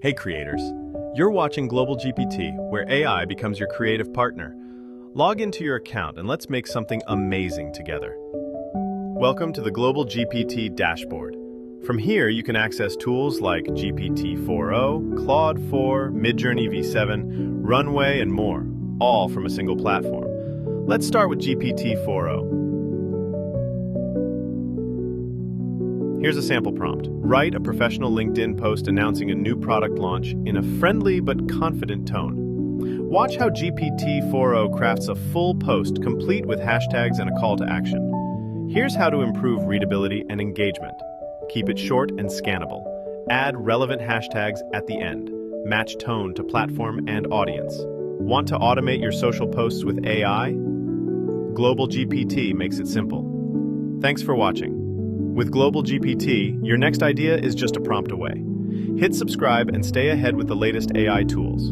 Hey creators, you're watching GlobalGPT, where AI becomes your creative partner. Log into your account and let's make something amazing together. Welcome to the GlobalGPT dashboard. From here, you can access tools like GPT-4o, Claude 4, Midjourney V7, Runway, and more, all from a single platform. Let's start with GPT-4o. Here's a sample prompt. Write a professional LinkedIn post announcing a new product launch in a friendly but confident tone. Watch how GPT-4o crafts a full post complete with hashtags and a call to action. Here's how to improve readability and engagement. Keep it short and scannable. Add relevant hashtags at the end. Match tone to platform and audience. Want to automate your social posts with AI? GlobalGPT makes it simple. Thanks for watching. With GlobalGPT, your next idea is just a prompt away. Hit subscribe and stay ahead with the latest AI tools.